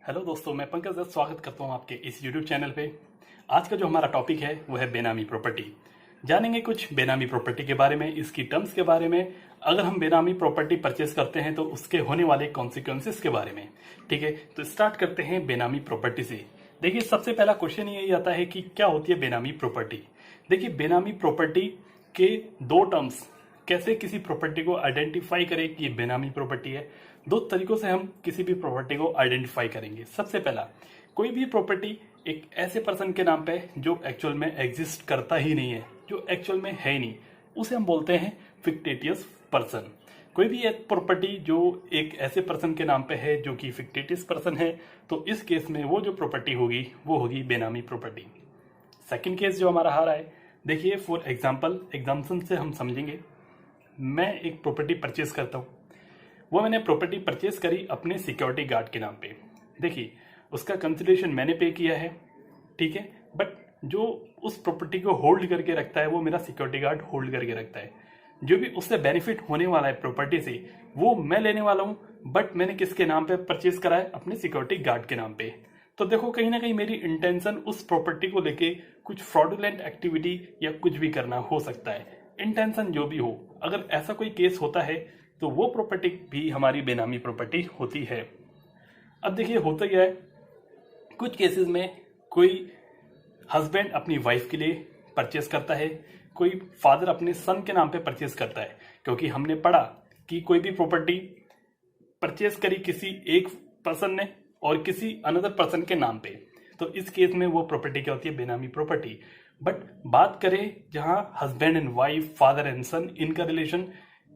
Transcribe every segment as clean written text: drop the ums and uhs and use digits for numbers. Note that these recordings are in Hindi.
हेलो दोस्तों, मैं पंकज दत्त स्वागत करता हूं आपके इस YouTube चैनल पे। आज का जो हमारा टॉपिक है वो है बेनामी प्रॉपर्टी। जानेंगे कुछ बेनामी प्रॉपर्टी के बारे में, इसकी टर्म्स के बारे में, अगर हम बेनामी प्रॉपर्टी परचेस करते हैं तो उसके होने वाले कॉन्सिक्वेंसेस के बारे में। ठीक है, तो स्टार्ट करते हैं बेनामी प्रॉपर्टी से। देखिए, सबसे पहला क्वेश्चन यही आता है कि क्या होती है बेनामी प्रॉपर्टी। देखिए, बेनामी प्रॉपर्टी के दो टर्म्स, कैसे किसी प्रॉपर्टी को आइडेंटिफाई करें कि ये बेनामी प्रॉपर्टी है। दो तरीकों से हम किसी भी प्रॉपर्टी को आइडेंटिफाई करेंगे। सबसे पहला, कोई भी प्रॉपर्टी एक ऐसे पर्सन के नाम पे जो एक्चुअल में एग्जिस्ट करता ही नहीं है, जो एक्चुअल में है ही नहीं, उसे हम बोलते हैं फिक्टिटियस पर्सन। कोई भी एक प्रॉपर्टी जो एक ऐसे पर्सन के नाम पे है जो कि फिक्टिटियस पर्सन है, तो इस केस में वो जो प्रॉपर्टी होगी वो होगी बेनामी प्रॉपर्टी। सेकंड केस जो हमारा आ रहा है, देखिए फॉर एग्जाम्पल, एग्जाम्पल से हम समझेंगे। मैं एक प्रॉपर्टी परचेज करता हूँ, वो मैंने प्रॉपर्टी परचेज करी अपने सिक्योरिटी गार्ड के नाम पे। देखिए, उसका कंसिडरेशन मैंने पे किया है, ठीक है, बट जो उस प्रॉपर्टी को होल्ड करके रखता है वो मेरा सिक्योरिटी गार्ड होल्ड करके रखता है। जो भी उससे बेनिफिट होने वाला है प्रॉपर्टी से, वो मैं लेने वाला हूँ, बट मैंने किसके नाम पे परचेज करा है? अपने सिक्योरिटी गार्ड के नाम पे। तो देखो, कहीं ना कहीं मेरी इंटेंशन उस प्रॉपर्टी को लेके कुछ फ्रॉडुलेंट एक्टिविटी या कुछ भी करना हो सकता है। इंटेंशन जो भी हो, अगर ऐसा कोई केस होता है तो वो प्रॉपर्टी भी हमारी बेनामी प्रॉपर्टी होती है। अब देखिए, होता क्या है, कुछ केसेस में कोई हस्बैंड अपनी वाइफ के लिए परचेस करता है, कोई फादर अपने सन के नाम पे परचेस करता है। क्योंकि हमने पढ़ा कि कोई भी प्रॉपर्टी परचेस करी किसी एक पर्सन ने और किसी अनदर पर्सन के नाम पे, तो इस केस में वो प्रॉपर्टी क्या होती है? बेनामी प्रॉपर्टी। बट बात करें जहां husband and wife, father and son, इनका रिलेशन,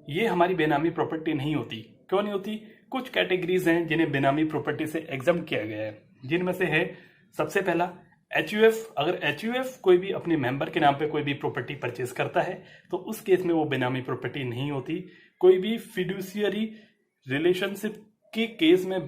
ये हमारी बेनामी प्रॉपर्टी नहीं होती। क्यों नहीं होती? कुछ कैटेगरीज हैं जिन्हें बेनामी प्रॉपर्टी से एग्जम्प्ट किया गया है, जिनमें से है सबसे पहला एचयूएफ। अगर एचयूएफ कोई भी अपने मेंबर के नाम पे कोई भी प्रॉपर्टी परचेज करता है तो उस केस में वो बेनामी प्रॉपर्टी नहीं होती। कोई भी फिड्यूशियरी रिलेशनशिप के केस में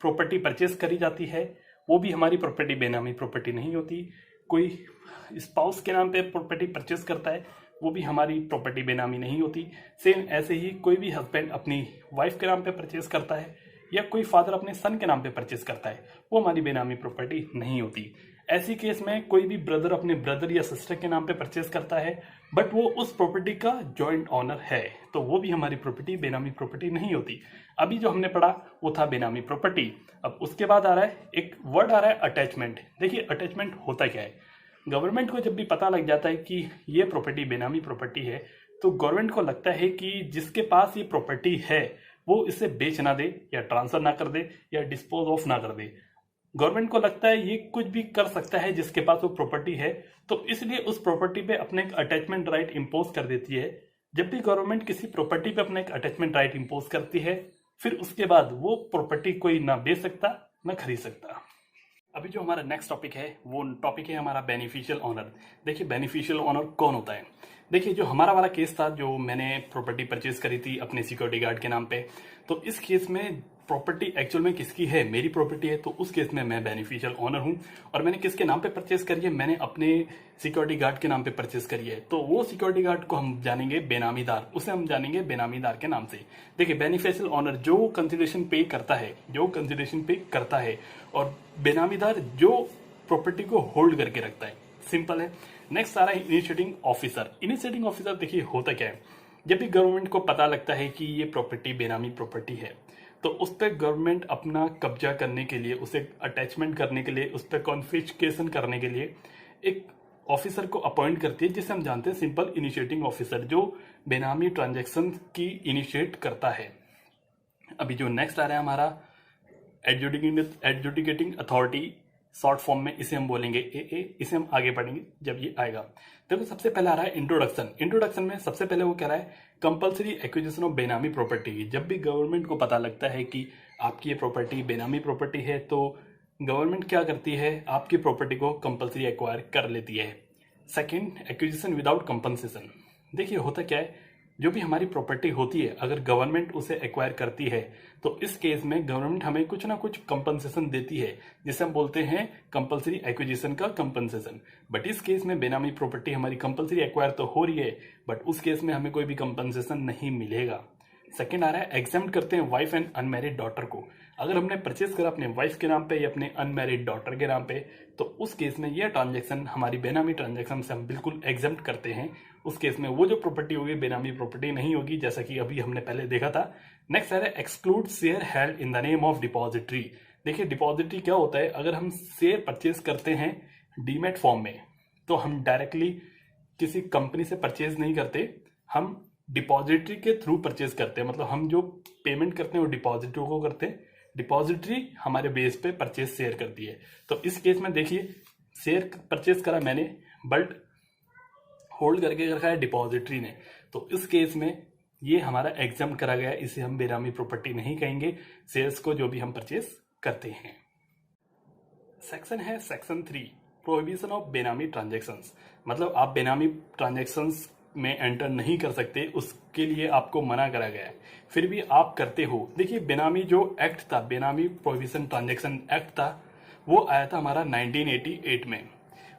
प्रॉपर्टी परचेज करी जाती है, वो भी हमारी प्रॉपर्टी बेनामी प्रॉपर्टी नहीं होती। कोई स्पाउस के नाम पे प्रॉपर्टी परचेज करता है, वो भी हमारी प्रॉपर्टी बेनामी नहीं होती। सेम ऐसे ही कोई भी हस्बैंड अपनी वाइफ के नाम पे परचेज करता है या कोई फादर अपने सन के नाम पे परचेज करता है, वो हमारी बेनामी प्रॉपर्टी नहीं होती। ऐसी केस में कोई भी ब्रदर अपने ब्रदर या सिस्टर के नाम पे परचेज करता है, बट वो उस प्रॉपर्टी का जॉइंट ऑनर है, तो वो भी हमारी प्रॉपर्टी बेनामी प्रॉपर्टी नहीं होती। अभी जो हमने पढ़ा वो था बेनामी प्रॉपर्टी। अब उसके बाद आ रहा है एक वर्ड आ रहा है अटैचमेंट। देखिए, अटैचमेंट होता क्या है? गवर्नमेंट को जब भी पता लग जाता है कि ये प्रॉपर्टी बेनामी प्रॉपर्टी है, तो गवर्नमेंट को लगता है कि जिसके पास ये प्रॉपर्टी है वो इसे बेच ना दे या ट्रांसफर ना कर दे या डिस्पोज ऑफ ना कर दे। गवर्नमेंट को लगता है ये कुछ भी कर सकता है जिसके पास वो प्रॉपर्टी है, तो इसलिए उस प्रॉपर्टी पे अपने एक अटैचमेंट राइट इंपोज कर देती है। जब भी गवर्नमेंट किसी प्रॉपर्टी पे अपना एक अटैचमेंट राइट इंपोज करती है, फिर उसके बाद वो प्रॉपर्टी कोई ना बेच सकता ना खरीद सकता। अभी जो हमारा नेक्स्ट टॉपिक है वो टॉपिक है हमारा बेनिफिशियल ऑनर। देखिए, बेनिफिशियल ऑनर कौन होता है? देखिए, जो हमारा वाला केस था, जो मैंने प्रॉपर्टी परचेज करी थी अपने सिक्योरिटी गार्ड के नाम पे, तो इस केस में प्रॉपर्टी एक्चुअल में किसकी है? मेरी प्रॉपर्टी है, तो उस केस में मैं बेनिफिशियल ऑनर हूं। और मैंने किसके नाम पे परचेज करी है? मैंने अपने सिक्योरिटी गार्ड के नाम पे परचेज करी है, तो वो सिक्योरिटी गार्ड को हम जानेंगे बेनामीदार, उसे हम जानेंगे बेनामीदार के नाम से। देखिए, बेनिफिशियल ऑनर जो कंसिडरेशन पे करता है, जो कंसिडरेशन पे करता है, और बेनामीदार जो प्रॉपर्टी को होल्ड करके रखता है। सिंपल है। नेक्स्ट आ रहा है इनिशिएटिंग ऑफिसर। इनिशिएटिंग ऑफिसर देखिए होता क्या है, जब भी गवर्नमेंट को पता लगता है कि ये प्रॉपर्टी बेनामी प्रॉपर्टी है, तो उस पर गवर्नमेंट अपना कब्जा करने के लिए, उसे अटैचमेंट करने के लिए, उस पर कॉन्फिस्केशन करने के लिए एक ऑफिसर को अपॉइंट करती है, जिसे हम जानते हैं सिंपल इनिशिएटिंग ऑफिसर, जो बेनामी ट्रांजैक्शन की इनिशिएट करता है। अभी जो नेक्स्ट आ रहा है हमारा एडजुडिकेटिंग अथॉरिटी, शॉर्ट फॉर्म में इसे हम बोलेंगे AA। इसे हम आगे पढ़ेंगे जब ये आएगा। देखो, सबसे पहले आ रहा है इंट्रोडक्शन। इंट्रोडक्शन में सबसे पहले वो कह रहा है कंपल्सरी एक्विजिशन ऑफ बेनामी प्रॉपर्टी। जब भी गवर्नमेंट को पता लगता है कि आपकी ये प्रॉपर्टी बेनामी प्रॉपर्टी है, तो गवर्नमेंट क्या करती है? आपकी प्रॉपर्टी को कंपल्सरी एक्वायर कर लेती है। Second, acquisition without compensation. देखिए, होता क्या है, जो भी हमारी प्रॉपर्टी होती है, अगर गवर्नमेंट उसे एक्वायर करती है, तो इस केस में गवर्नमेंट हमें कुछ ना कुछ कंपनसेशन देती है, जिसे हम बोलते हैं कंपल्सरी एक्विजिशन का कंपनसेशन। बट इस केस में बेनामी प्रॉपर्टी हमारी कंपल्सरी एक्वायर तो हो रही है, बट उस केस में हमें कोई भी कंपनसेशन नहीं मिलेगा। सेकंड आ रहा है एग्जाम्प्ट करते हैं वाइफ एंड अनमैरिड डॉटर को। अगर हमने परचेज करा अपने वाइफ के नाम पे या अपने अनमैरिड डॉटर के नाम पे, तो उस केस में यह ट्रांजैक्शन हमारी बेनामी ट्रांजैक्शन से हम बिल्कुल एग्जाम्प्ट करते हैं। उस केस में वो जो प्रॉपर्टी होगी बेनामी प्रॉपर्टी नहीं होगी, जैसा कि अभी हमने पहले देखा था। नेक्स्ट आ रहा है exclude share held in the name of depository. देखिए डिपॉजिटरी क्या होता है, अगर हम शेयर परचेज करते हैं डीमैट फॉर्म में, तो हम डायरेक्टली किसी कंपनी से परचेज नहीं करते, हम डिपॉजिटरी के थ्रू परचेज करते हैं। मतलब हम जो पेमेंट करते हैं वो डिपॉजिटरी को करते हैं, डिपॉजिटरी हमारे बेस पे परचेज शेयर करती है। तो इस केस में देखिए शेयर परचेज करा मैंने, बट होल्ड करके रखा है डिपॉजिटरी ने, तो इस केस में ये हमारा एग्जाम करा गया, इसे हम बेनामी प्रॉपर्टी नहीं कहेंगे शेयर्स को जो भी हम परचेज करते हैं। सेक्शन है सेक्शन 3, प्रोहिबिशन ऑफ बेनामी ट्रांजेक्शन्स। मतलब आप बेनामी ट्रांजेक्शन्स में एंटर नहीं कर सकते, उसके लिए आपको मना करा गया है, फिर भी आप करते हो। देखिए बेनामी जो एक्ट था, बेनामी प्रोहिबिशन ट्रांजैक्शन एक्ट था, वो आया था हमारा 1988 में।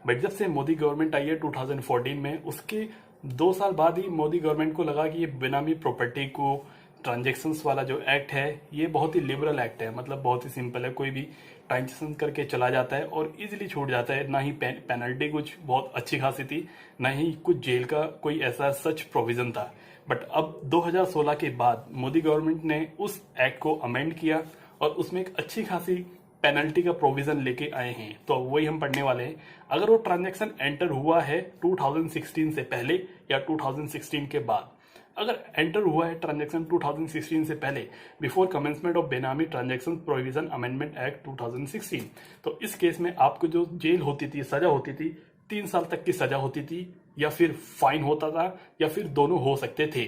बट जब से मोदी गवर्नमेंट आई है 2014 में, उसके 2 साल बाद ही मोदी गवर्नमेंट को लगा कि ये बेनामी प्रॉपर्टी को ट्रांजेक्शन्स वाला जो एक्ट है ये बहुत ही लिबरल एक्ट है। मतलब बहुत ही सिंपल है, कोई भी ट्रांजेक्शन करके चला जाता है और इजीली छूट जाता है। ना ही पेनल्टी कुछ बहुत अच्छी खासी थी, ना ही कुछ जेल का कोई ऐसा सच प्रोविजन था। बट अब 2016 के बाद मोदी गवर्नमेंट ने उस एक्ट को अमेंड किया और उसमें एक अच्छी खासी पेनल्टी का प्रोविजन लेके आए हैं। तो वही हम पढ़ने वाले हैं। अगर वो ट्रांजैक्शन एंटर हुआ है 2016 से पहले या 2016 के बाद, अगर एंटर हुआ है ट्रांजैक्शन 2016 से पहले, बिफोर कमेंसमेंट ऑफ बेनामी ट्रांजैक्शन प्रोविजन अमेंडमेंट एक्ट 2016, तो इस केस में आपको जो जेल होती थी, सजा होती थी, 3 साल तक की सजा होती थी, या फिर फाइन होता था, या फिर दोनों हो सकते थे।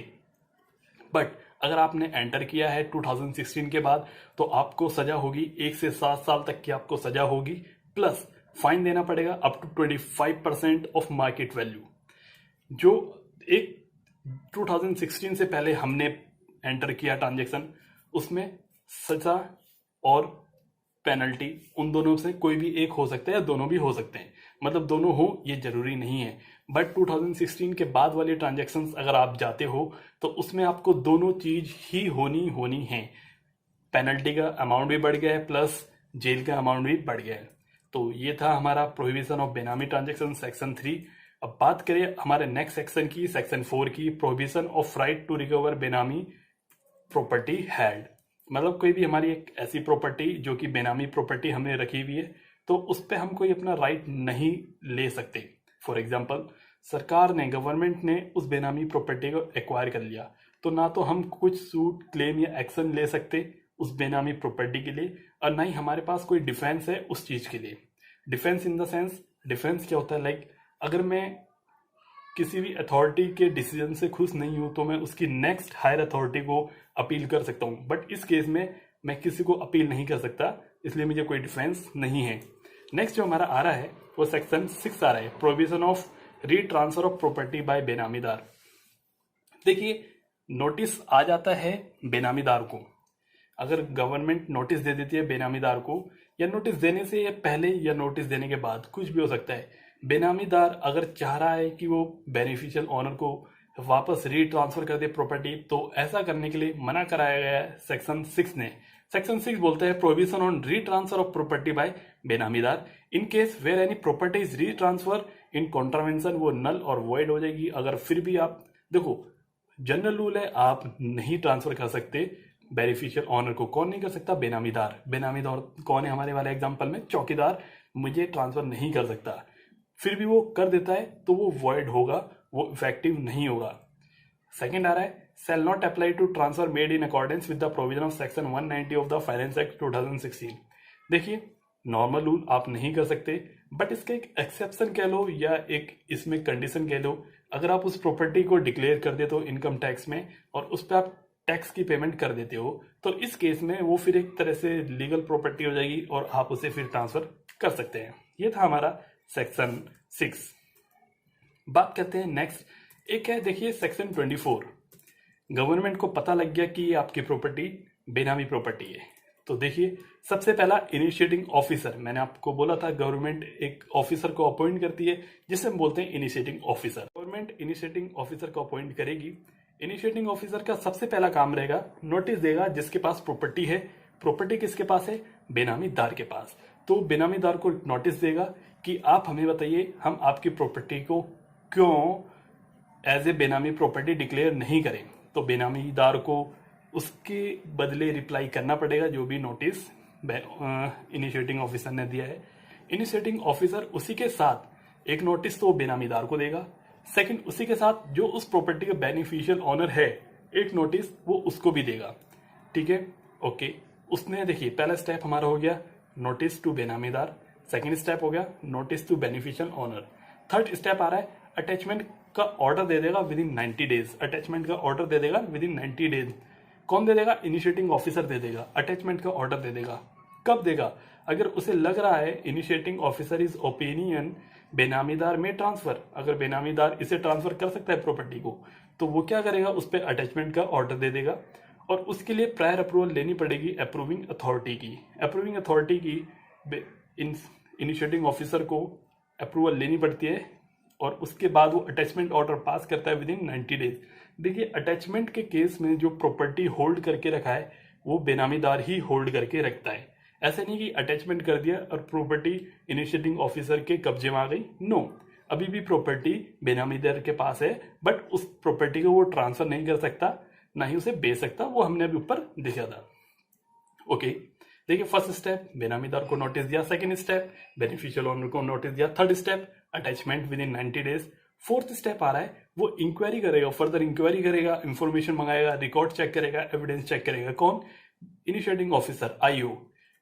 बट अगर आपने एंटर किया है 2016 के बाद, तो आपको सजा होगी 1 से 7 साल तक की आपको सजा होगी, प्लस फाइन देना पड़ेगा up to 25% of market value. जो एक 2016 से पहले हमने एंटर किया ट्रांजैक्शन, उसमें सजा और पेनल्टी उन दोनों से कोई भी एक हो सकता है या दोनों भी हो सकते हैं। मतलब दोनों हो ये जरूरी नहीं है। बट 2016 के बाद वाले ट्रांजैक्शंस अगर आप जाते हो तो उसमें आपको दोनों चीज ही होनी है। पेनल्टी का अमाउंट भी बढ़ गया है, प्लस जेल का अमाउंट भी बढ़ गया है। तो ये था हमारा प्रोहिबिशन ऑफ बेनामी ट्रांजैक्शन सेक्शन 3। अब बात करें हमारे नेक्स्ट सेक्शन की, सेक्शन 4 की, prohibition of right to recover benami property held. मतलब कोई भी हमारी एक ऐसी प्रॉपर्टी जो कि बेनामी प्रॉपर्टी हमने रखी हुई है, तो उस पर हम कोई अपना राइट नहीं ले सकते। फॉर एग्जाम्पल सरकार ने, गवर्नमेंट ने उस बेनामी प्रॉपर्टी को एक्वायर कर लिया, तो ना तो हम कुछ सूट, क्लेम या एक्शन ले सकते उस बेनामी प्रॉपर्टी के लिए, और ना ही हमारे पास कोई डिफेंस है उस चीज के लिए। Defence in the sense, defence क्या होता है, लाइक अगर मैं किसी भी अथॉरिटी के डिसीजन से खुश नहीं हूं तो मैं उसकी नेक्स्ट हायर अथॉरिटी को अपील कर सकता हूं। बट इस केस में मैं किसी को अपील नहीं कर सकता, इसलिए मुझे कोई डिफेंस नहीं है। नेक्स्ट जो हमारा आ रहा है वो सेक्शन 6 आ रहा है, provision of retransfer of property by benamidar. देखिए नोटिस आ जाता है बेनामीदार को, अगर गवर्नमेंट नोटिस दे देती है बेनामीदार को, या नोटिस देने से या पहले या नोटिस देने के बाद, कुछ भी हो सकता है। बेनामीदार अगर चाह रहा है कि वो बेनिफिशियल ओनर को वापस रीट्रांसफर कर दे प्रॉपर्टी, तो ऐसा करने के लिए मना कराया गया है सेक्शन 6 ने। सेक्शन 6 बोलते हैं provision on retransfer of property by benamidar in case where any property is retransfer in contravention, वो नल और वॉइड हो जाएगी। अगर फिर भी आप देखो, जनरल रूल है आप नहीं ट्रांसफर कर सकते बेनिफिशियल ऑनर को। कौन नहीं कर सकता? बेनामीदार। बेनामीदार कौन है हमारे वाले एग्जांपल में? चौकीदार मुझे ट्रांसफर नहीं कर सकता, फिर भी वो कर देता है तो वो वॉइड होगा, वो इफेक्टिव नहीं होगा। सेकंड आ रहा है shall not apply to transfer made in accordance with the provision of section 190 of the Finance Act 2016। देखिए नॉर्मल रूल आप नहीं कर सकते, बट इसका एक एक्सेप्शन कह लो या एक इसमें कंडीशन कह लो। अगर आप उस प्रॉपर्टी को डिक्लेयर कर देते हो इनकम टैक्स में और उस पर आप टैक्स की पेमेंट कर देते हो, तो इस केस में वो फिर एक तरह से लीगल प्रॉपर्टी हो जाएगी और आप उसे फिर ट्रांसफर कर सकते हैं। ये था हमारा सेक्शन 6। बात करते हैं नेक्स्ट, एक है देखिए सेक्शन 24। गवर्नमेंट को पता लग गया कि ये आपकी प्रॉपर्टी बेनामी प्रॉपर्टी है, तो देखिए सबसे पहला इनिशिएटिंग ऑफिसर, मैंने आपको बोला था गवर्नमेंट एक ऑफिसर को अपॉइंट करती है जिसे हम बोलते हैं initiating officer. Government initiating officer को अपॉइंट करेगी। इनिशिएटिंग ऑफिसर का सबसे पहला काम रहेगा, नोटिस देगा जिसके पास प्रॉपर्टी है। प्रॉपर्टी किसके पास है? बेनामीदार के पास। तो बेनामीदार को नोटिस देगा कि आप हमें बताइए, हम आपकी प्रॉपर्टी को क्यों एज ए बेनामी प्रॉपर्टी डिक्लेयर नहीं करें। तो बेनामीदार को उसके बदले रिप्लाई करना पड़ेगा जो भी नोटिस इनिशिएटिंग ऑफिसर ने दिया है। इनिशिएटिंग ऑफिसर उसी के साथ एक नोटिस तो बेनामीदार को देगा, सेकंड उसी के साथ जो उस प्रॉपर्टी का बेनिफिशियल ऑनर है एक नोटिस वो उसको भी देगा। ठीक है, ओके। उसने देखिए पहला स्टेप हमारा हो गया notice to benamidar, second step हो गया notice to beneficial owner, third step आ रहा है अटैचमेंट का ऑर्डर दे देगा विद इन 90 डेज। अटैचमेंट का ऑर्डर दे देगा विद इन 90 डेज। कौन दे देगा? इनिशिएटिंग ऑफिसर दे देगा। अटैचमेंट का ऑर्डर दे देगा। कब देगा? अगर उसे लग रहा है इनिशिएटिंग ऑफिसर इज ओपिनियन बेनामीदार में ट्रांसफर, अगर बेनामीदार इसे ट्रांसफर कर सकता है प्रॉपर्टी को, तो वो क्या करेगा? उस पर अटैचमेंट का ऑर्डर दे देगा और उसके लिए प्रायर अप्रूवल लेनी पड़ेगी अप्रूविंग अथॉरिटी की। अप्रूविंग अथॉरिटी की इनिशिएटिंग ऑफिसर को अप्रूवल लेनी पड़ती है और उसके बाद वो अटैचमेंट ऑर्डर पास करता है विद इन 90 डेज। देखिए अटैचमेंट के केस में जो प्रॉपर्टी होल्ड करके रखा है वो बेनामीदार ही होल्ड करके रखता है। ऐसे नहीं कि अटैचमेंट कर दिया और प्रॉपर्टी इनिशिएटिंग ऑफिसर के कब्जे में आ गई। नो, अभी भी प्रॉपर्टी बेनामीदार के पास है, बट उस प्रॉपर्टी को वो ट्रांसफर नहीं कर सकता, ना ही उसे बेच सकता। वो हमने अभी ऊपर देखा था। ओके, देखिए फर्स्ट स्टेप बेनामीदार को नोटिस दिया, सेकंड स्टेप बेनिफिशियल ओनर को नोटिस दिया, third step attachment within 90 days. Fourth step आ रहा है वो इंक्वायरी करेगा, फर्दर इंक्वायरी करेगा, इंफॉर्मेशन मंगाएगा, रिकॉर्ड चेक करेगा, एविडेंस चेक करेगा। कौन? Initiating officer, IO.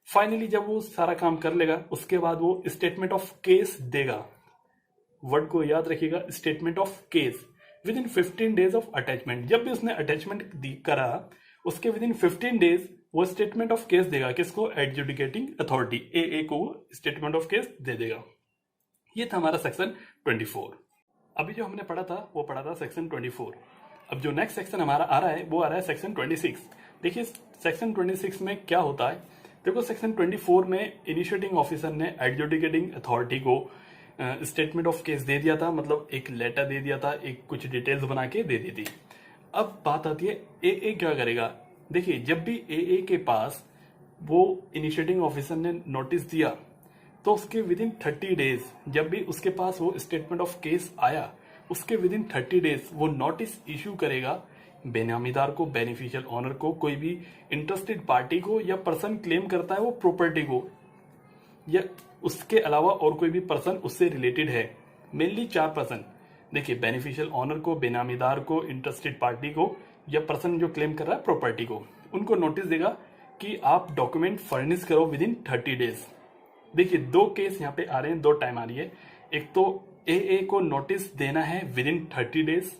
फाइनली जब वो सारा काम कर लेगा उसके बाद वो स्टेटमेंट ऑफ केस देगा। वर्ड को याद रखिएगा, statement of case with in 15 days of attachment. जब भी उसने अटैचमेंट करा उसके विद इन 15 डेज वो स्टेटमेंट ऑफ केस देगा। किसको? एडजुडिकेटिंग अथॉरिटी एए को स्टेटमेंट ऑफ केस दे देगा। ये था हमारा सेक्शन 24। अभी जो हमने पढ़ा था वो पढ़ा था सेक्शन 24। अब जो नेक्स्ट सेक्शन हमारा आ रहा है वो आ रहा है सेक्शन 26। देखिए सेक्शन 26 में क्या होता है। देखो सेक्शन 24 में इनिशिएटिंग ऑफिसर ने एडजुडिकेटिंग अथॉरिटी को स्टेटमेंट ऑफ केस दे दिया था, मतलब एक लेटर दे दिया था, एक कुछ डिटेल्स बना के दे दी थी। अब बात आती है एए क्या करेगा। देखिए जब भी एए के पास वो इनिशिएटिंग ऑफिसर ने नोटिस दिया तो उसके विद इन 30 डेज, जब भी उसके पास वो स्टेटमेंट ऑफ केस आया उसके विद इन 30 डेज वो नोटिस इश्यू करेगा बेनामीदार को, बेनिफिशियल ऑनर को, कोई भी इंटरेस्टेड पार्टी को या पर्सन क्लेम करता है वो प्रॉपर्टी को, या उसके अलावा और कोई भी पर्सन उससे रिलेटेड है। मेनली 4 पर्सन, देखिए बेनिफिशियल ऑनर को, बेनामीदार को, इंटरेस्टेड पार्टी को या पर्सन जो क्लेम कर रहा है प्रॉपर्टी को, उनको नोटिस देगा कि आप डॉक्यूमेंट फर्निश करो विद इन 30 डेज। देखिए 2 केस यहाँ पे आ रहे हैं, 2 टाइम आ रही है। एक तो एए को नोटिस देना है विद इन 30 डेज,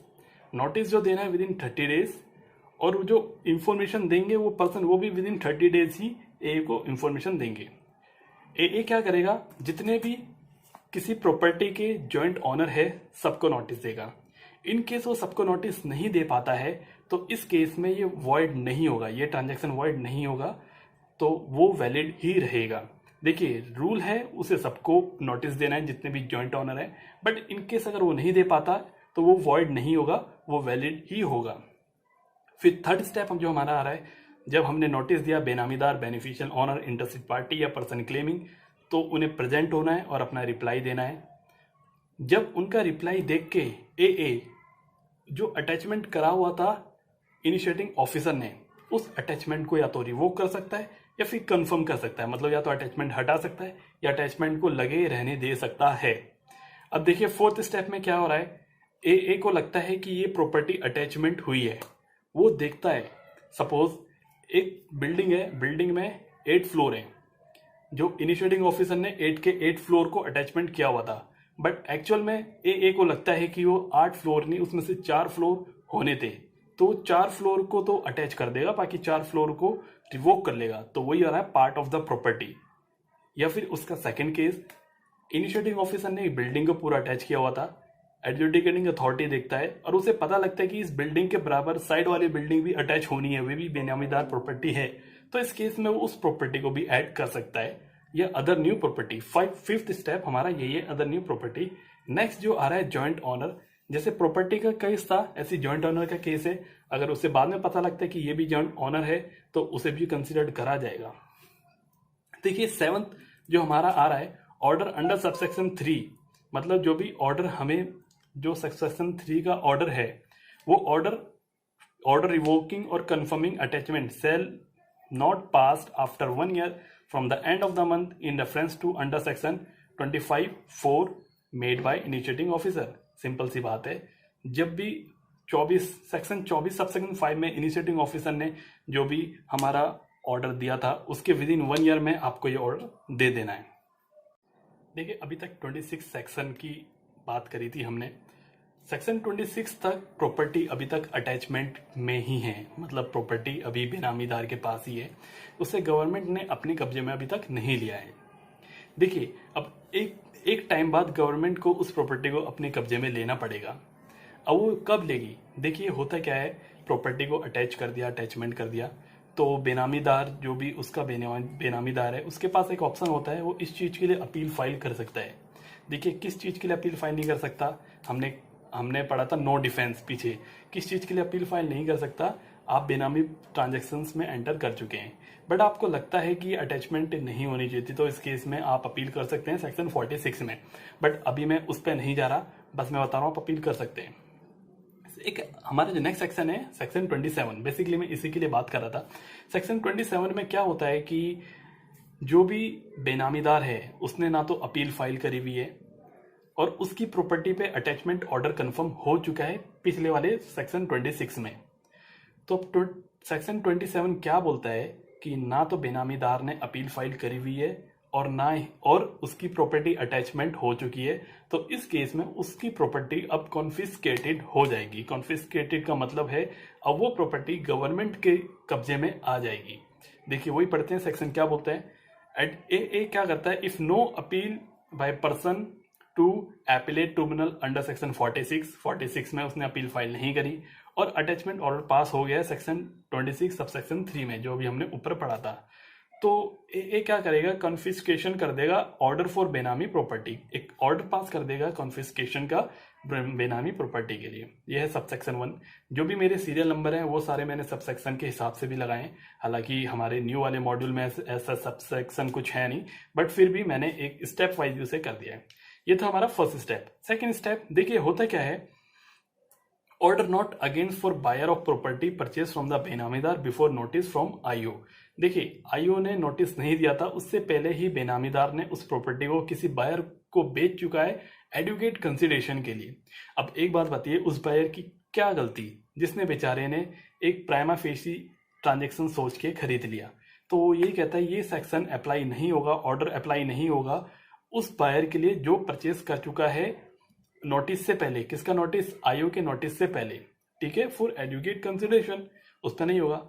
नोटिस जो देना है विद इन 30 डेज, और जो इंफॉर्मेशन देंगे वो पर्सन वो भी विद इन 30 डेज ही एए को इंफॉर्मेशन देंगे। एए क्या करेगा? जितने भी किसी प्रॉपर्टी के जॉइंट ऑनर है सबको नोटिस देगा। इन केस वो सबको नोटिस नहीं दे पाता है तो इस केस में ये वॉइड नहीं होगा, ये ट्रांजैक्शन वॉइड नहीं होगा, तो वो वैलिड ही रहेगा। देखिए रूल है उसे सबको नोटिस देना है जितने भी जॉइंट ऑनर है, बट इन केस अगर वो नहीं दे पाता तो वो वॉइड नहीं होगा, वो वैलिड ही होगा। फिर थर्ड स्टेप जो हमारा आ रहा है, जब हमने नोटिस दिया बेनामीदार, बेनिफिशियल ऑनर, इंटरेस्टेड पार्टी या पर्सन क्लेमिंग, तो उन्हें प्रेजेंट होना है और अपना रिप्लाई देना है। जब उनका रिप्लाई देख के एए जो अटैचमेंट करा हुआ था इनिशिएटिंग ऑफिसर ने, उस अटैचमेंट को या तो रिवोक कर सकता है या फिर कंफर्म कर सकता है, मतलब या तो अटैचमेंट हटा सकता है या अटैचमेंट को लगे रहने दे सकता है। अब देखिए फोर्थ स्टेप में क्या हो रहा है, एए को लगता है कि ये प्रॉपर्टी अटैचमेंट हुई है, वो देखता है। सपोज एक बिल्डिंग है, बिल्डिंग में 8 फ्लोर है, जो इनिशिएटिंग ऑफिसर ने 8 के 8 फ्लोर को अटैचमेंट किया हुआ था, बट एक्चुअल में एए को लगता है कि वो 8 फ्लोर नहीं, उसमें से 4 फ्लोर होने थे, तो 4 फ्लोर को तो अटैच कर देगा, बाकी 4 फ्लोर को रिवोक कर लेगा, तो वही आ रहा है पार्ट ऑफ द प्रॉपर्टी। या फिर उसका सेकंड केस, इनिशिएटिंग ऑफिसर ने बिल्डिंग को पूरा अटैच किया हुआ था, एडजुडिकेटिंग अथॉरिटी देखता है और उसे पता लगता है कि इस बिल्डिंग के बराबर साइड वाली बिल्डिंग भी अटैच होनी है, वे भी बेनामीदार प्रॉपर्टी है, तो इस केस में वो उस प्रॉपर्टी को भी ऐड कर सकता है, या other new property. Fifth step हमारा यही है, अदर न्यू प्रॉपर्टी। नेक्स्ट जो आ रहा है जॉइंट ऑनर, जैसे प्रॉपर्टी का केस था, ऐसी जॉइंट ओनर का केस है, अगर उसे बाद में पता लगता है कि ये भी जॉइंट ओनर है तो उसे भी कंसिडर करा जाएगा। देखिए 7th जो हमारा आ रहा है ऑर्डर अंडर सबसेक्शन 3, मतलब जो भी ऑर्डर हमें जो सबसेक्शन 3 का ऑर्डर है वो ऑर्डर रिवोकिंग और confirming attachment shall not passed after 1 year from the end of the month in reference to under section 25(4) made by initiating officer. Simple सी बात है, जब भी 24 सेक्शन 24 सबसेक्शन 5 में इनिशिएटिंग ऑफिसर ने जो भी हमारा ऑर्डर दिया था उसके विद इन 1 year में आपको ये ऑर्डर दे देना है। देखिए अभी तक 26 सेक्शन की बात करी थी हमने। सेक्शन 26 तक प्रॉपर्टी अभी तक अटैचमेंट में ही है, मतलब प्रॉपर्टी अभी बेनामीदार के पास ही है, उसे गवर्नमेंट ने अपने कब्जे में अभी तक नहीं लिया है। देखिए अब एक टाइम बाद गवर्नमेंट को उस प्रॉपर्टी को अपने कब्जे में लेना पड़ेगा। अब वो कब लेगी? देखिए होता क्या है, प्रॉपर्टी को अटैच कर दिया, अटैचमेंट कर दिया, तो बेनामीदार जो भी उसका बेनामीदार है उसके पास एक ऑप्शन होता है, वो इस चीज़ के लिए अपील फाइल कर सकता है। देखिए किस चीज़ के लिए अपील फाइल नहीं कर सकता, हमने पढ़ा था नो डिफेंस पीछे, किस चीज़ के लिए अपील फाइल नहीं कर सकता, आप बेनामी ट्रांजैक्शंस में एंटर कर चुके हैं बट आपको लगता है कि अटैचमेंट नहीं होनी चाहिए थी, तो इस केस में आप अपील कर सकते हैं सेक्शन 46 में। बट अभी मैं उस पर नहीं जा रहा, बस मैं बता रहा हूँ आप अपील कर सकते हैं। एक हमारा जो नेक्स्ट सेक्शन है सेक्शन 27, बेसिकली मैं इसी के लिए बात कर रहा था। सेक्शन 27 में क्या होता है कि जो भी बेनामीदार है उसने ना तो अपील फाइल करी हुई है और उसकी प्रॉपर्टी पे अटैचमेंट ऑर्डर कंफर्म हो चुका है पिछले वाले सेक्शन 26 में। तो सेक्शन 27 क्या बोलता है कि ना तो बेनामीदार ने अपील फाइल करी हुई है और उसकी प्रॉपर्टी अटैचमेंट हो चुकी है, तो इस केस में उसकी प्रॉपर्टी अब कॉन्फिस्केटेड हो जाएगी। कॉन्फिस्केटेड का मतलब है अब वो प्रॉपर्टी गवर्नमेंट के कब्जे में आ जाएगी। देखिए वही पढ़ते हैं, सेक्शन क्या बोलता है, ए क्या करता है, if no appeal by person to appellate tribunal under section 46 में उसने अपील फाइल नहीं करी और अटैचमेंट ऑर्डर पास हो गया है सेक्शन 26 सबसेक्शन 3 में, जो भी हमने ऊपर पढ़ा था, तो ए क्या करेगा, कॉन्फिस्केशन कर देगा ऑर्डर फॉर बेनामी प्रॉपर्टी, एक ऑर्डर पास कर देगा कॉन्फिस्केशन का बेनामी प्रॉपर्टी के लिए। यह है सबसेक्शन 1। जो भी मेरे सीरियल नंबर हैं वो सारे मैंने सबसेक्शन के हिसाब से भी लगाए, हालांकि हमारे न्यू वाले मॉड्यूल में ऐसा सबसेक्शन कुछ है नहीं, बट फिर भी मैंने एक स्टेप वाइज उसे कर दिया है। ये था हमारा फर्स्ट स्टेप। सेकेंड स्टेप देखिए होता क्या है, order not against for buyer of property purchase from the benamidar before notice from IO. देखिए आईओ ने नोटिस नहीं दिया था, उससे पहले ही बेनामीदार ने उस प्रॉपर्टी को किसी बायर को बेच चुका है एडुकेट कंसिडरेशन के लिए। अब एक बात बताइए, उस बायर की क्या गलती जिसने बेचारे ने एक प्राइमा फेसी ट्रांजेक्शन सोच के खरीद लिया। तो ये कहता है ये सेक्शन अप्लाई नहीं होगा, ऑर्डर अप्लाई नहीं होगा उस बायर के लिए जो परचेज कर चुका है नोटिस से पहले। किसका नोटिस? आईओ के नोटिस से पहले, ठीक है, फॉर एडुकेट कंसिडरेशन उस पर नहीं होगा।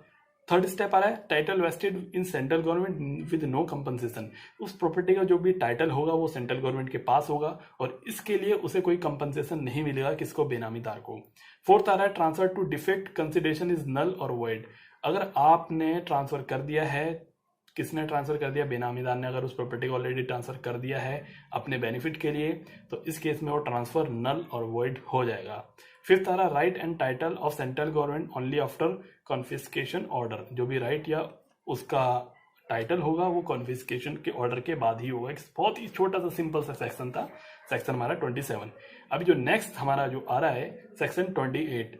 थर्ड स्टेप आ रहा है, title vested in central government with no compensation. उस प्रॉपर्टी का जो भी टाइटल होगा वो सेंट्रल गवर्नमेंट के पास होगा और इसके लिए उसे कोई कंपनसेशन नहीं मिलेगा, किसको? बेनामीदार को। फोर्थ आ रहा है, transfer to defect consideration is null और वॉइड। अगर आपने ट्रांसफर कर दिया है, किसने ट्रांसफर कर दिया? बेनामीदार ने अगर उस प्रॉपर्टी को ऑलरेडी ट्रांसफर कर दिया है अपने बेनिफिट के लिए, तो इस केस में वो ट्रांसफर नल और वॉइड हो जाएगा। फिफ्थ आ रहा, right and title of central government only after confiscation order. जो भी राइट या उसका टाइटल होगा वो कॉन्फिस्केशन के ऑर्डर के बाद ही होगा। एक बहुत ही छोटा सा सिंपल सा सेक्शन था, सेक्शन हमारा 27। अभी जो नेक्स्ट हमारा जो आ रहा है section 28,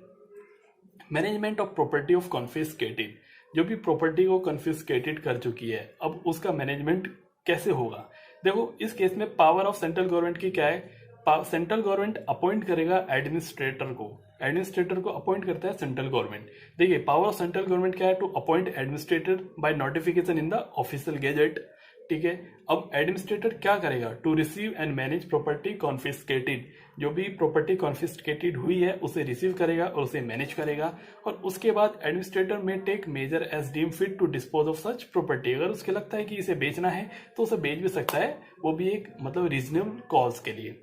management of property of confiscated. जो भी प्रॉपर्टी को कॉन्फिस्केटेड कर चुकी है अब उसका मैनेजमेंट कैसे होगा? देखो इस केस में पावर ऑफ सेंट्रल गवर्नमेंट की क्या है, सेंट्रल गवर्नमेंट अपॉइंट करेगा एडमिनिस्ट्रेटर को, एडमिनिस्ट्रेटर को अपॉइंट करता है सेंट्रल गवर्नमेंट। देखिए पावर ऑफ सेंट्रल गवर्नमेंट क्या है, to appoint administrator by notification in the official gazette, ठीक है। अब एडमिनिस्ट्रेटर क्या करेगा? To receive and manage property confiscated. जो भी प्रॉपर्टी कॉन्फिस्केटेड हुई है उसे रिसीव करेगा और उसे मैनेज करेगा, और उसके बाद administrator may take measure as deem fit to dispose of such property. अगर उसके लगता है कि इसे बेचना है तो उसे बेच भी सकता है, वो भी एक मतलब रीजनेबल कॉज के लिए।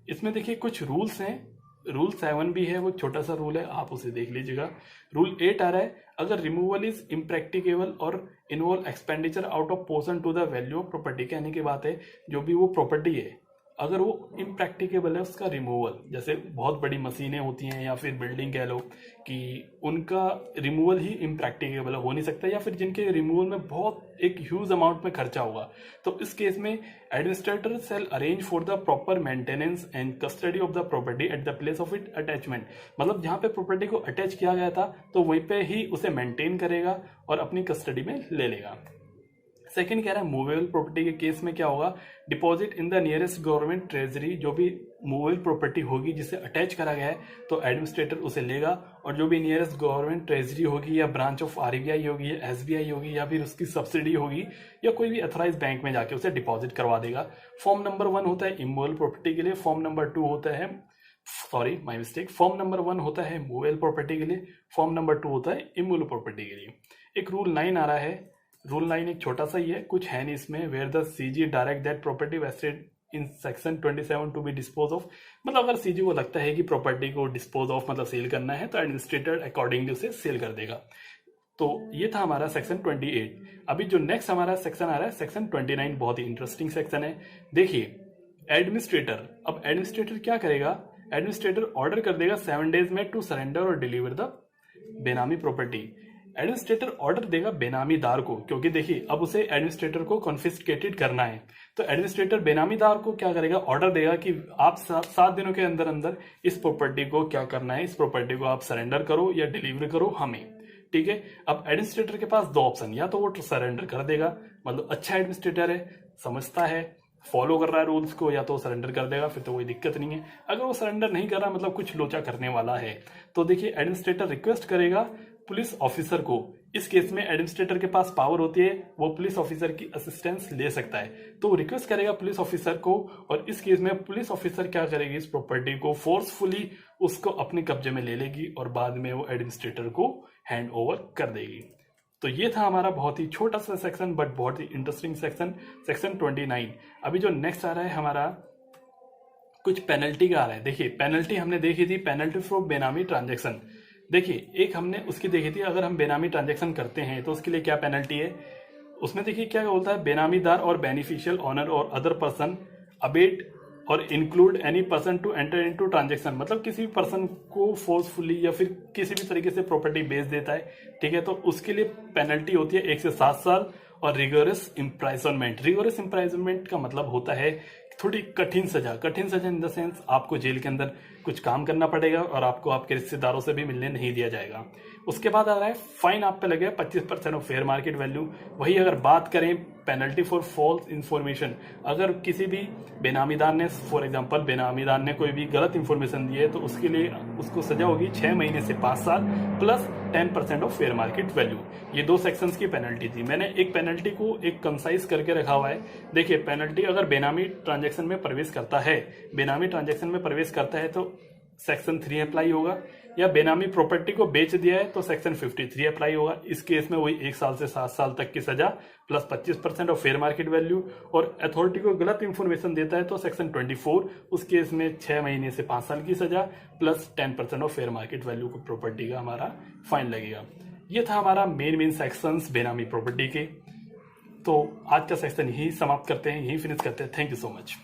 इसमें देखिए कुछ रूल्स हैं, रूल 7 भी है, वो छोटा सा रूल है, आप उसे देख लीजिएगा। रूल 8 आ रहा है, अगर रिमूवल इज इम्प्रैक्टिकेबल और involve expenditure out of portion to the value of property. कहने की बात है जो भी वो प्रॉपर्टी है अगर वो इम्प्रैक्टिकेबल है उसका रिमूवल, जैसे बहुत बड़ी मशीनें होती हैं या फिर बिल्डिंग कह लो कि उनका रिमूवल ही इम्प्रैक्टिकेबल हो नहीं सकता, या फिर जिनके रिमूवल में बहुत एक ह्यूज अमाउंट में खर्चा होगा, तो इस केस में administrator shall arrange for the proper maintenance and custody of the property at the place of it attachment. मतलब जहाँ पे प्रॉपर्टी को अटैच किया गया था तो वहीं पे ही उसे मेंटेन करेगा और अपनी कस्टडी में ले लेगा। सेकंड कह रहा है मूवेबल प्रॉपर्टी के केस में क्या होगा, deposit in the nearest government treasury, जो भी मूवेबल प्रॉपर्टी होगी जिसे अटैच करा गया है तो एडमिनिस्ट्रेटर उसे लेगा, और जो भी नियरेस्ट गवर्नमेंट ट्रेजरी होगी या ब्रांच ऑफ आरबीआई होगी या एसबीआई होगी या फिर उसकी सब्सिडी होगी या कोई भी अथोराइज बैंक में जाके उसे डिपॉजिट करवा देगा। फॉर्म नंबर 1 होता है इमूवेबल प्रॉपर्टी के लिए, फॉर्म नंबर 2 होता है फॉर्म नंबर 1 होता है मूवेबल प्रॉपर्टी के लिए, फॉर्म नंबर 2 होता है इमूवेबल प्रॉपर्टी के लिए। एक रूल 9 आ रहा है, रूल 9 एक छोटा सा ही है, कुछ है नहीं इसमें। Where the CG direct that property vested in section 27 to be dispose of, मतलब अगर सीजी को लगता है कि प्रॉपर्टी को डिस्पोज ऑफ मतलब सेल करना है तो एडमिनिस्ट्रेटर अकॉर्डिंगली उसे सेल कर देगा। तो ये था हमारा सेक्शन 28। अभी जो नेक्स्ट हमारा सेक्शन आ रहा है सेक्शन 29, बहुत ही इंटरेस्टिंग सेक्शन है। देखिए एडमिनिस्ट्रेटर, अब एडमिनिस्ट्रेटर क्या करेगा, एडमिनिस्ट्रेटर ऑर्डर कर देगा 7 डेज में टू सरेंडर और डिलीवर द बेनामी प्रॉपर्टी। एडमिनिस्ट्रेटर ऑर्डर देगा बेनामीदार को, क्योंकि देखिए अब उसे एडमिनिस्ट्रेटर को कॉन्फिस्केटेड करना है, तो एडमिनिस्ट्रेटर बेनामीदार को क्या करेगा, ऑर्डर देगा कि आप 7 दिनों के अंदर अंदर इस प्रॉपर्टी को क्या करना है, इस प्रॉपर्टी को आप सरेंडर करो या डिलीवर करो हमें। ठीक है, अब एडमिनिस्ट्रेटर के पास 2 ऑप्शन, या तो वो सरेंडर कर देगा, मतलब अच्छा एडमिनिस्ट्रेटर है, समझता है, फॉलो कर रहा है रूल्स को, या तो सरेंडर कर देगा, फिर तो कोई दिक्कत नहीं है। अगर वो सरेंडर नहीं कर रहा मतलब कुछ लोचा करने वाला है, तो देखिए एडमिनिस्ट्रेटर रिक्वेस्ट करेगा पुलिस ऑफिसर को। इस केस में एडमिनिस्ट्रेटर के पास पावर होती है, वो पुलिस ऑफिसर की असिस्टेंस ले सकता है, तो रिक्वेस्ट करेगा पुलिस ऑफिसर को, और इस केस में पुलिस ऑफिसर क्या करेगी, इस प्रॉपर्टी को फोर्सफुली उसको अपने कब्जे में ले लेगी और बाद में वो एडमिनिस्ट्रेटर को हैंड ओवर कर देगी। तो ये था हमारा बहुत ही छोटा सा सेक्शन बट बहुत ही इंटरेस्टिंग सेक्शन, सेक्शन 29। अभी जो नेक्स्ट आ रहा है हमारा कुछ पेनल्टी का आ रहा है। देखिए पेनल्टी हमने देखी थी, पेनल्टी फॉर बेनामी ट्रांजेक्शन। देखिए एक हमने उसकी देखी थी, अगर हम बेनामी ट्रांजेक्शन करते हैं तो उसके लिए क्या पेनल्टी है, उसमें देखिए क्या बोलता है, बेनामीदार और बेनिफिशियल ऑनर और अदर पर्सन अबेट और include any person to enter into transaction, मतलब किसी भी पर्सन को फोर्सफुली या फिर किसी भी तरीके से प्रॉपर्टी बेच देता है, ठीक है, तो उसके लिए पेनल्टी होती है 1 से 7 साल और रिगोरस इम्प्राइजनमेंट। रिगोरस इम्प्राइजनमेंट का मतलब होता है थोड़ी कठिन सजा, कठिन सजा इन द सेंस आपको जेल के अंदर कुछ काम करना पड़ेगा और आपको आपके रिश्तेदारों से भी मिलने नहीं दिया जाएगा। उसके बाद आ रहा है फाइन आप पे लगेगा 25% ऑफ फेयर मार्केट वैल्यू। वही अगर बात करें पेनल्टी फॉर फॉल्स इंफॉर्मेशन, अगर किसी भी बेनामीदार ने, फॉर एग्जांपल बेनामीदार ने कोई भी गलत इंफॉर्मेशन दी है तो उसके लिए उसको सजा होगी 6 महीने से 5 साल plus 10% of fair market value. ये 2 सेक्शंस की पेनल्टी थी। मैंने एक पेनल्टी को एक कंसाइज करके रखा हुआ है। देखिए पेनल्टी अगर बेनामी ट्रांजेक्शन में प्रवेश करता है, बेनामी ट्रांजेक्शन में प्रवेश करता है तो सेक्शन 3 अप्लाई होगा, या बेनामी प्रॉपर्टी को बेच दिया है तो सेक्शन 53 अप्लाई होगा। इस केस में वही 1 साल से 7 साल तक की सजा plus 25% of fair market value, और अथॉरिटी को गलत इंफॉर्मेशन देता है तो सेक्शन 24, उस केस में 6 महीने से 5 साल की सजा plus 10% of fair market value को प्रॉपर्टी का हमारा फाइन लगेगा। ये था हमारा मेन सेक्शंस बेनामी प्रॉपर्टी के। तो आज का सेक्शन यही समाप्त करते हैं, यही फिनिश करते हैं। Thank you so much.